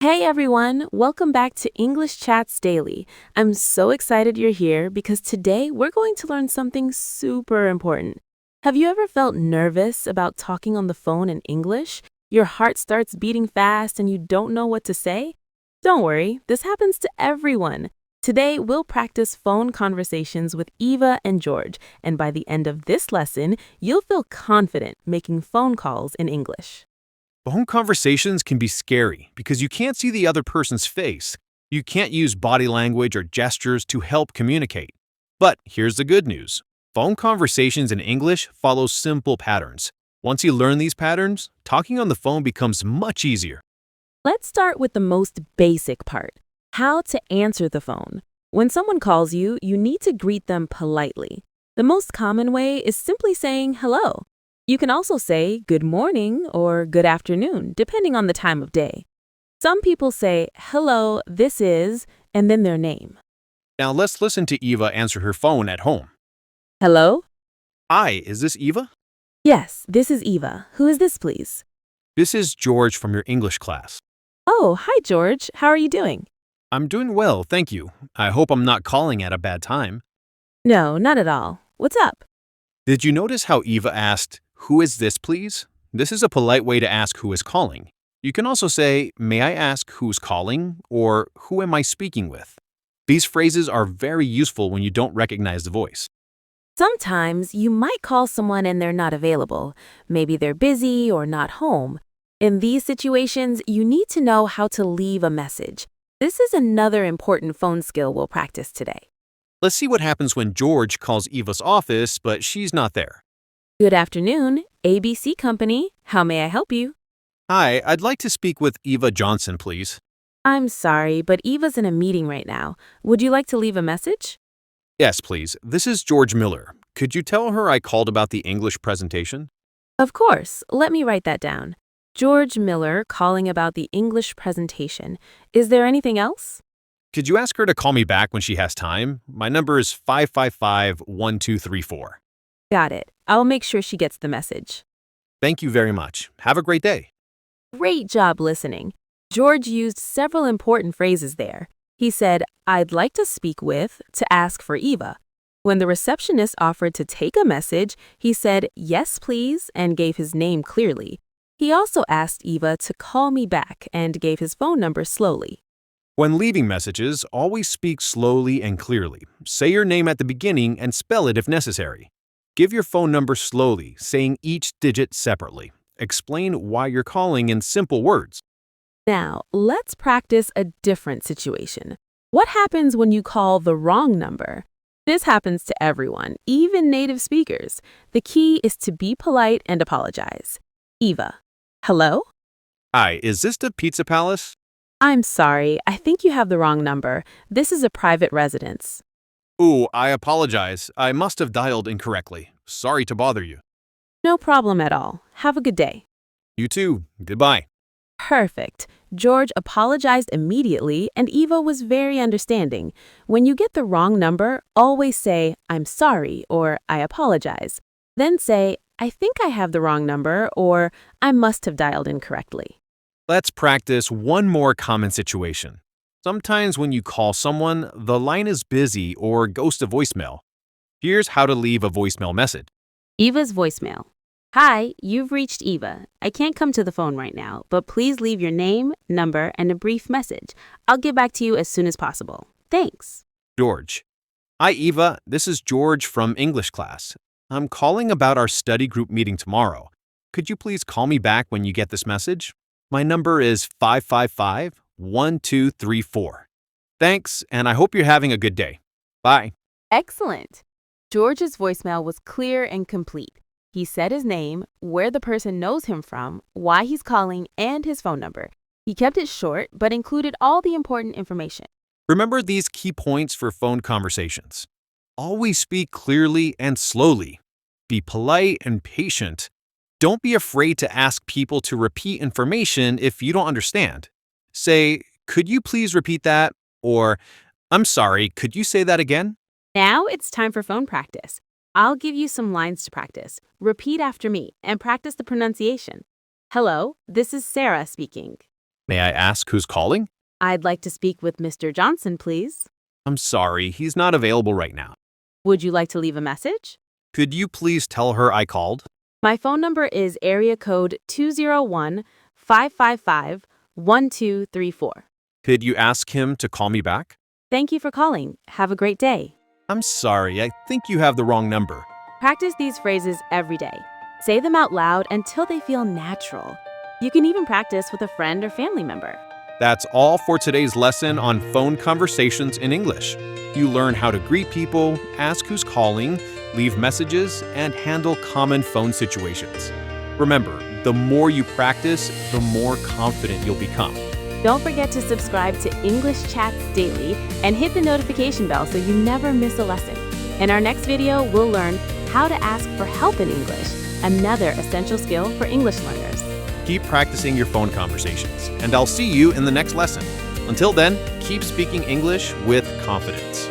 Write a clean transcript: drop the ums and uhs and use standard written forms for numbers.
Hey everyone, welcome back to English Chats Daily. I'm so excited you're here because today we're going to learn something super important. Have you ever felt nervous about talking on the phone in English? Your heart starts beating fast and you don't know what to say? Don't worry, this happens to everyone. Today we'll practice phone conversations with Eva and George, and by the end of this lesson, you'll feel confident making phone calls in English. Phone conversations can be scary because you can't see the other person's face. You can't use body language or gestures to help communicate. But here's the good news. Phone conversations in English follow simple patterns. Once you learn these patterns, talking on the phone becomes much easier. Let's start with the most basic part, how to answer the phone. When someone calls you, you need to greet them politely. The most common way is simply saying hello. You can also say good morning or good afternoon, depending on the time of day. Some people say, hello, this is, and then their name. Now let's listen to Eva answer her phone at home. Hello? Hi, is this Eva? Yes, this is Eva. Who is this, please? This is George from your English class. Oh, hi, George. How are you doing? I'm doing well, thank you. I hope I'm not calling at a bad time. No, not at all. What's up? Did you notice how Eva asked, "Who is this, please?" This is a polite way to ask who is calling. You can also say, "May I ask who's calling?" or "Who am I speaking with?" These phrases are very useful when you don't recognize the voice. Sometimes you might call someone and they're not available. Maybe they're busy or not home. In these situations, you need to know how to leave a message. This is another important phone skill we'll practice today. Let's see what happens when George calls Eva's office, but she's not there. Good afternoon, ABC Company. How may I help you? Hi, I'd like to speak with Eva Johnson, please. I'm sorry, but Eva's in a meeting right now. Would you like to leave a message? Yes, please. This is George Miller. Could you tell her I called about the English presentation? Of course. Let me write that down. George Miller calling about the English presentation. Is there anything else? Could you ask her to call me back when she has time? My number is 555-1234. Got it. I'll make sure she gets the message. Thank you very much. Have a great day. Great job listening. George used several important phrases there. He said, I'd like to speak with, to ask for Eva. When the receptionist offered to take a message, he said, yes, please, and gave his name clearly. He also asked Eva to call me back and gave his phone number slowly. When leaving messages, always speak slowly and clearly. Say your name at the beginning and spell it if necessary. Give your phone number slowly, saying each digit separately. Explain why you're calling in simple words. Now, let's practice a different situation. What happens when you call the wrong number? This happens to everyone, even native speakers. The key is to be polite and apologize. Eva. Hello? Hi, is this the Pizza Palace? I'm sorry, I think you have the wrong number. This is a private residence. Ooh, I apologize. I must have dialed incorrectly. Sorry to bother you. No problem at all. Have a good day. You too. Goodbye. Perfect. George apologized immediately and Eva was very understanding. When you get the wrong number, always say, I'm sorry or I apologize. Then say, I think I have the wrong number or I must have dialed incorrectly. Let's practice one more common situation. Sometimes when you call someone, the line is busy or goes to voicemail. Here's how to leave a voicemail message. Eva's voicemail. Hi, you've reached Eva. I can't come to the phone right now, but please leave your name, number, and a brief message. I'll get back to you as soon as possible. Thanks. George. Hi, Eva. This is George from English class. I'm calling about our study group meeting tomorrow. Could you please call me back when you get this message? My number is 555-1234. Thanks, and I hope you're having a good day. Bye. Excellent. George's voicemail was clear and complete. He said his name, where the person knows him from, why he's calling, and his phone number. He kept it short, but included all the important information. Remember these key points for phone conversations. Always speak clearly and slowly. Be polite and patient. Don't be afraid to ask people to repeat information if you don't understand. Say, could you please repeat that? Or, I'm sorry, could you say that again? Now it's time for phone practice. I'll give you some lines to practice. Repeat after me and practice the pronunciation. Hello, this is Sarah speaking. May I ask who's calling? I'd like to speak with Mr. Johnson, please. I'm sorry, he's not available right now. Would you like to leave a message? Could you please tell her I called? My phone number is area code 201-555-1234. Could you ask him to call me back? Thank you for calling. Have a great day. I'm sorry, I think you have the wrong number. Practice these phrases every day. Say them out loud until they feel natural. You can even practice with a friend or family member. That's all for today's lesson on phone conversations in English. You learn how to greet people, ask who's calling, leave messages, and handle common phone situations. Remember, the more you practice, the more confident you'll become. Don't forget to subscribe to English Chats Daily and hit the notification bell so you never miss a lesson. In our next video, we'll learn how to ask for help in English, another essential skill for English learners. Keep practicing your phone conversations, and I'll see you in the next lesson. Until then, keep speaking English with confidence.